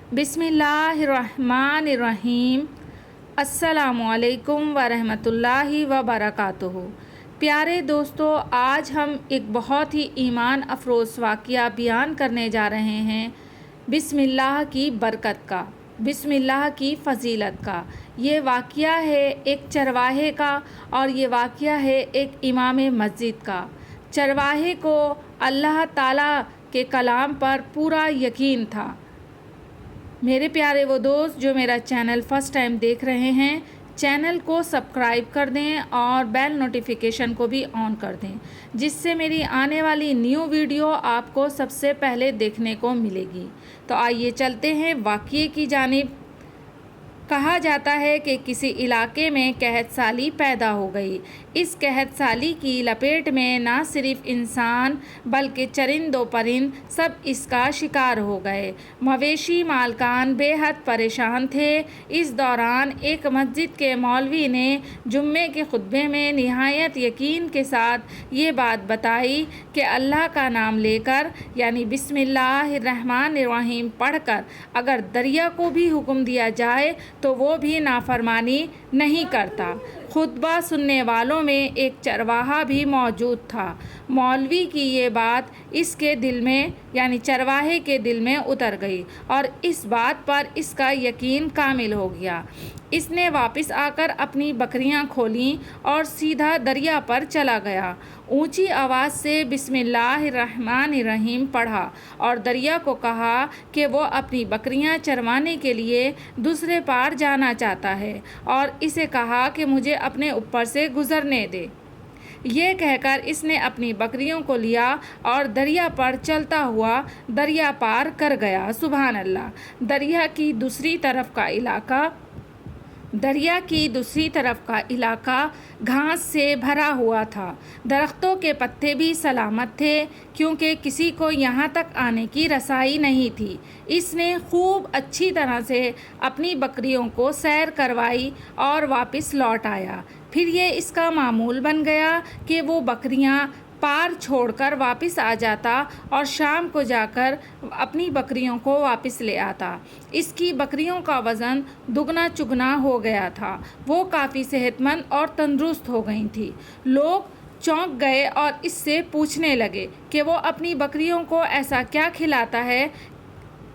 بسم اللہ الرحمن الرحیم۔ السلام علیکم ورحمۃ اللہ وبرکاتہ۔ پیارے دوستو، آج ہم ایک بہت ہی ایمان افروز واقعہ بیان کرنے جا رہے ہیں، بسم اللہ کی برکت کا، بسم اللہ کی فضیلت کا۔ یہ واقعہ ہے ایک چرواہے کا، اور یہ واقعہ ہے ایک امام مسجد کا۔ چرواہے کو اللہ تعالیٰ کے کلام پر پورا یقین تھا۔ میرے پیارے وہ دوست جو میرا چینل فرسٹ ٹائم دیکھ رہے ہیں، چینل کو سبسکرائب کر دیں اور بیل نوٹیفیکیشن کو بھی آن کر دیں، جس سے میری آنے والی نیو ویڈیو آپ کو سب سے پہلے دیکھنے کو ملے گی۔ تو آئیے چلتے ہیں واقعے کی جانب۔ کہا جاتا ہے کہ کسی علاقے میں قحط سالی پیدا ہو گئی۔ اس قحط سالی کی لپیٹ میں نہ صرف انسان بلکہ چرند و پرند سب اس کا شکار ہو گئے۔ مویشی مالکان بے حد پریشان تھے۔ اس دوران ایک مسجد کے مولوی نے جمعے کے خطبے میں نہایت یقین کے ساتھ یہ بات بتائی کہ اللہ کا نام لے کر، یعنی بسم اللہ الرحمن الرحیم پڑھ کر اگر دریا کو بھی حکم دیا جائے تو وہ بھی نافرمانی نہیں کرتا۔ خطبہ سننے والوں میں ایک چرواہا بھی موجود تھا۔ مولوی کی یہ بات اس کے دل میں، یعنی چرواہے کے دل میں اتر گئی، اور اس بات پر اس کا یقین کامل ہو گیا۔ اس نے واپس آ کر اپنی بکریاں کھولیں اور سیدھا دریا پر چلا گیا۔ اونچی آواز سے بسم اللہ الرحمن الرحیم پڑھا اور دریا کو کہا کہ وہ اپنی بکریاں چروانے کے لیے دوسرے پار جانا چاہتا ہے، اور اسے کہا کہ مجھے اپنے اوپر سے گزرنے دے۔ یہ کہہ کر اس نے اپنی بکریوں کو لیا اور دریا پر چلتا ہوا دریا پار کر گیا۔ سبحان اللہ۔ دریا کی دوسری طرف کا علاقہ گھاس سے بھرا ہوا تھا۔ درختوں کے پتے بھی سلامت تھے، کیونکہ کسی کو یہاں تک آنے کی رسائی نہیں تھی۔ اس نے خوب اچھی طرح سے اپنی بکریوں کو سیر کروائی اور واپس لوٹ آیا۔ پھر یہ اس کا معمول بن گیا کہ وہ بکریاں پار چھوڑ کر واپس آ جاتا اور شام کو جا کر اپنی بکریوں کو واپس لے آتا۔ اس کی بکریوں کا وزن دگنا چگنا ہو گیا تھا۔ وہ کافی صحت مند اور تندرست ہو گئی تھی۔ لوگ چونک گئے اور اس سے پوچھنے لگے کہ وہ اپنی بکریوں کو ایسا کیا کھلاتا ہے،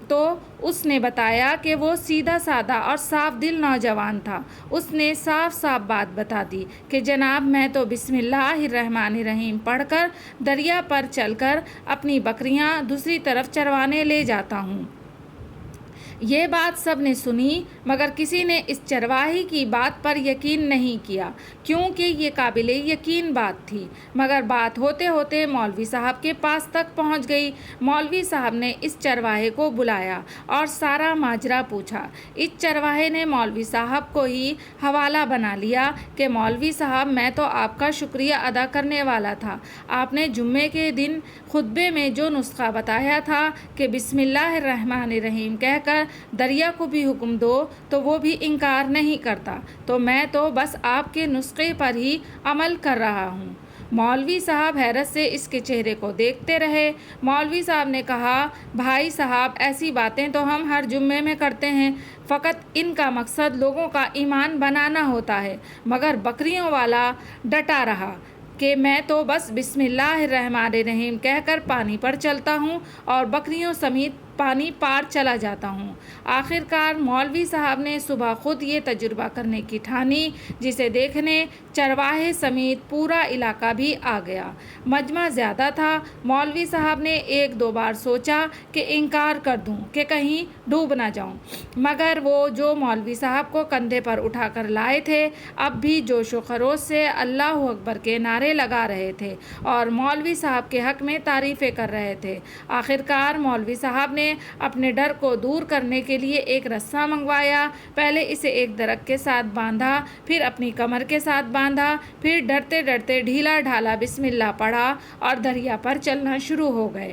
تو اس نے بتایا کہ وہ سیدھا سادہ اور صاف دل نوجوان تھا۔ اس نے صاف صاف بات بتا دی کہ جناب، میں تو بسم اللہ الرحمن الرحیم پڑھ کر دریا پر چل کر اپنی بکریاں دوسری طرف چروانے لے جاتا ہوں۔ یہ بات سب نے سنی، مگر کسی نے اس چرواہے کی بات پر یقین نہیں کیا، کیونکہ یہ قابل یقین بات تھی۔ مگر بات ہوتے ہوتے مولوی صاحب کے پاس تک پہنچ گئی۔ مولوی صاحب نے اس چرواہے کو بلایا اور سارا ماجرا پوچھا۔ اس چرواہے نے مولوی صاحب کو ہی حوالہ بنا لیا کہ مولوی صاحب، میں تو آپ کا شکریہ ادا کرنے والا تھا۔ آپ نے جمعے کے دن خطبے میں جو نسخہ بتایا تھا کہ بسم اللہ الرحمن الرحیم کہہ کر دریا کو بھی حکم دو تو وہ بھی انکار نہیں کرتا، تو میں تو بس آپ کے نسخے پر ہی عمل کر رہا ہوں۔ مولوی صاحب حیرت سے اس کے چہرے کو دیکھتے رہے۔ مولوی صاحب نے کہا، بھائی صاحب، ایسی باتیں تو ہم ہر جمعے میں کرتے ہیں، فقط ان کا مقصد لوگوں کا ایمان بنانا ہوتا ہے۔ مگر بکریوں والا ڈٹا رہا کہ میں تو بس بسم اللہ الرحمن الرحیم کہہ کر پانی پر چلتا ہوں اور بکریوں سمیت پانی پار چلا جاتا ہوں۔ آخر کار مولوی صاحب نے صبح خود یہ تجربہ کرنے کی ٹھانی، جسے دیکھنے چرواہے سمیت پورا علاقہ بھی آ گیا۔ مجمع زیادہ تھا۔ مولوی صاحب نے ایک دو بار سوچا کہ انکار کر دوں کہ کہیں ڈوب نہ جاؤں، مگر وہ جو مولوی صاحب کو کندھے پر اٹھا کر لائے تھے اب بھی جوش و خروش سے اللہ اکبر کے نعرے لگا رہے تھے اور مولوی صاحب کے حق میں تعریفیں کر رہے تھے۔ آخر کار مولوی صاحب نے اپنے ڈر کو دور کرنے کے لیے ایک رسہ منگوایا۔ پہلے اسے ایک درخت کے ساتھ باندھا، پھر اپنی کمر کے ساتھ باندھا، پھر ڈرتے ڈرتے ڈھیلا ڈھالا بسم اللہ پڑھا اور دریا پر چلنا شروع ہو گئے۔